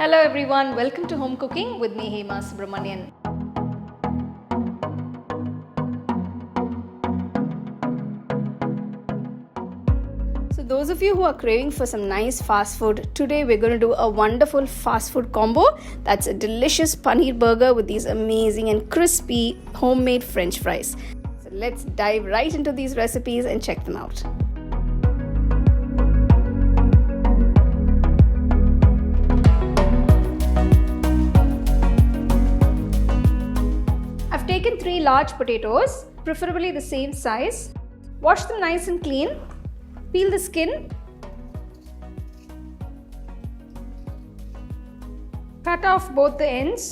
Hello everyone, welcome to Home Cooking with me Hema Subramanian. So those of you who are craving for some nice fast food, today we're going to do a wonderful fast food combo. That's a delicious paneer burger with these amazing and crispy homemade French fries. So let's dive right into these recipes and check them out. I've taken 3 large potatoes, preferably the same size. Wash them nice and clean. Peel the skin. Cut off both the ends.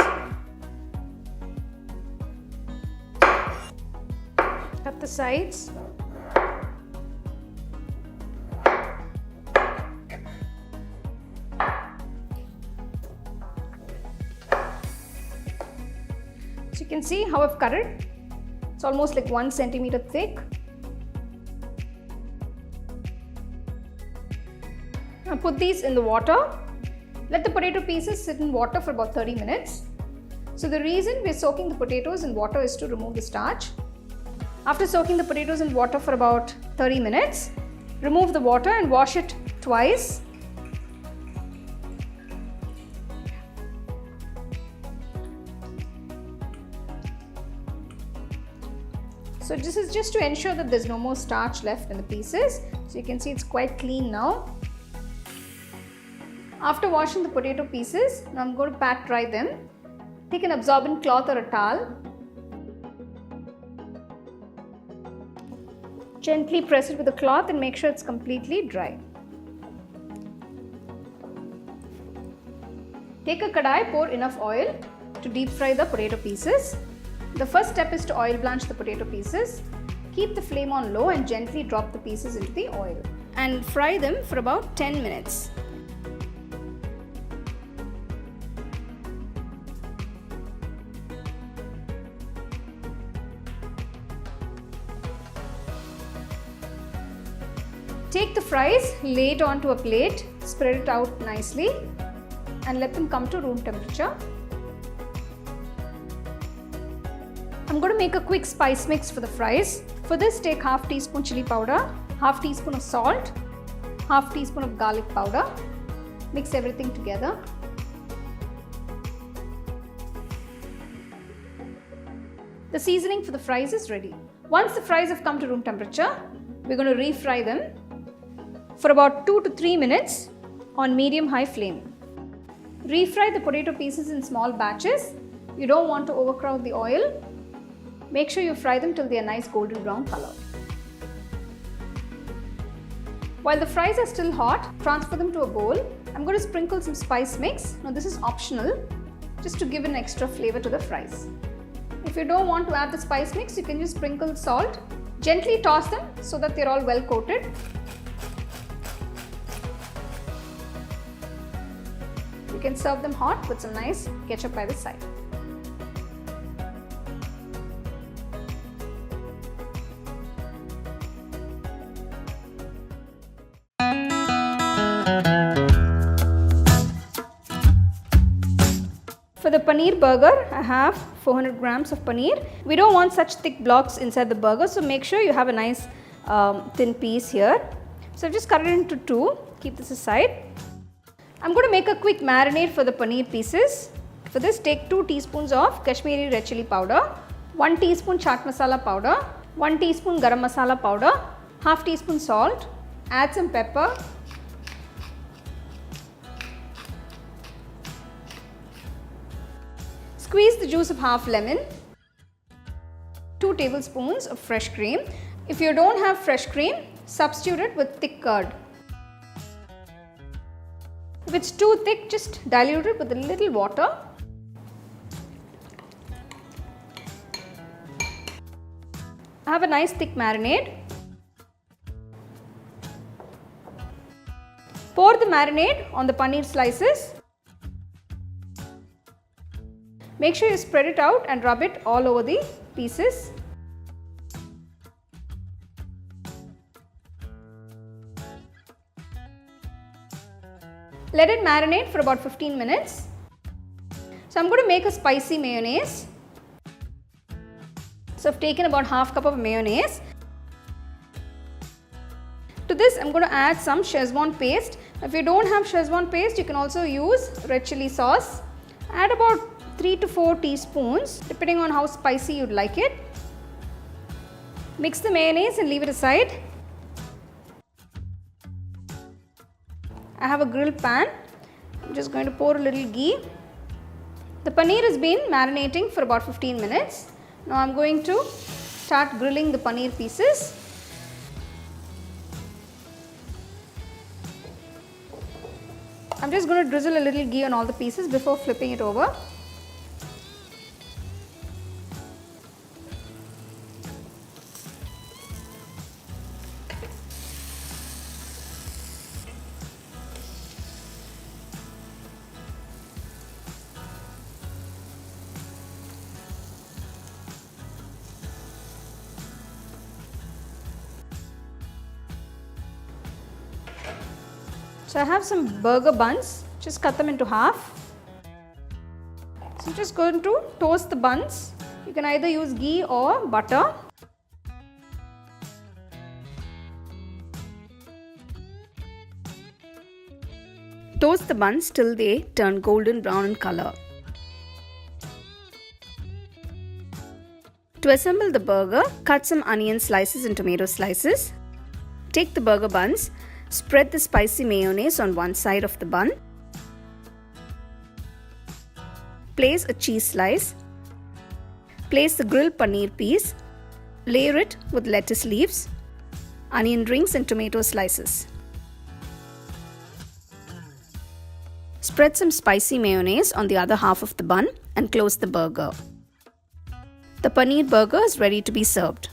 Cut the sides. So you can see how I've cut it. It's almost like 1 centimeter thick. Now put these in the water. Let the potato pieces sit in water for about 30 minutes. So the reason we're soaking the potatoes in water is to remove the starch. After soaking the potatoes in water for about 30 minutes, remove the water and wash it twice. So this is just to ensure that there's no more starch left in the pieces. So you can see it's quite clean now. After washing the potato pieces, now I'm going to pat dry them. Take an absorbent cloth or a towel. Gently press it with a cloth and make sure it's completely dry. Take a kadai, pour enough oil to deep fry the potato pieces. The first step is to oil blanch the potato pieces. Keep the flame on low and gently drop the pieces into the oil and fry them for about 10 minutes. Take the fries, lay it onto a plate, spread it out nicely and let them come to room temperature. I'm going to make a quick spice mix for the fries. For this, take half teaspoon chili powder, half teaspoon of salt, half teaspoon of garlic powder. Mix everything together. The seasoning for the fries is ready. Once the fries have come to room temperature, we're going to refry them for about 2 to 3 minutes on medium-high flame. Refry the potato pieces in small batches. You don't want to overcrowd the oil. Make sure you fry them till they are nice golden brown color. While the fries are still hot, transfer them to a bowl. I'm going to sprinkle some spice mix. Now this is optional, just to give an extra flavor to the fries. If you don't want to add the spice mix, you can just sprinkle salt. Gently toss them so that they're all well coated. You can serve them hot with some nice ketchup by the side. For the paneer burger, I have 400 grams of paneer. We don't want such thick blocks inside the burger, so make sure you have a nice thin piece here. So I've just cut it into 2. Keep this aside. I'm going to make a quick marinade for the paneer pieces. For this, take 2 teaspoons of Kashmiri red chili powder, 1 teaspoon chaat masala powder, 1 teaspoon garam masala powder, half teaspoon salt, add some pepper, squeeze the juice of half lemon, 2 tablespoons of fresh cream. If you don't have fresh cream, substitute it with thick curd. If it's too thick, just dilute it with a little water. I have a nice thick marinade. Pour the marinade on the paneer slices. Make sure you spread it out and rub it all over the pieces. Let it marinate for about 15 minutes. So I'm going to make a spicy mayonnaise. So I've taken about half cup of mayonnaise. To this I'm going to add some Szechuan paste. If you don't have Szechuan paste, you can also use red chili sauce. Add about 3 to 4 teaspoons depending on how spicy you'd like it. Mix the mayonnaise and leave it aside. I have a grill pan. I'm just going to pour a little ghee. The paneer has been marinating for about 15 minutes. Now I'm going to start grilling the paneer pieces. I'm just going to drizzle a little ghee on all the pieces before flipping it over. So I have some burger buns, just cut them into half. So I'm just going to toast the buns. You can either use ghee or butter. Toast the buns till they turn golden brown in color. To assemble the burger, cut some onion slices and tomato slices. Take the burger buns. Spread the spicy mayonnaise on one side of the bun. Place a cheese slice. Place the grilled paneer piece. Layer it with lettuce leaves, onion rings and tomato slices. Spread some spicy mayonnaise on the other half of the bun and close the burger. The paneer burger is ready to be served.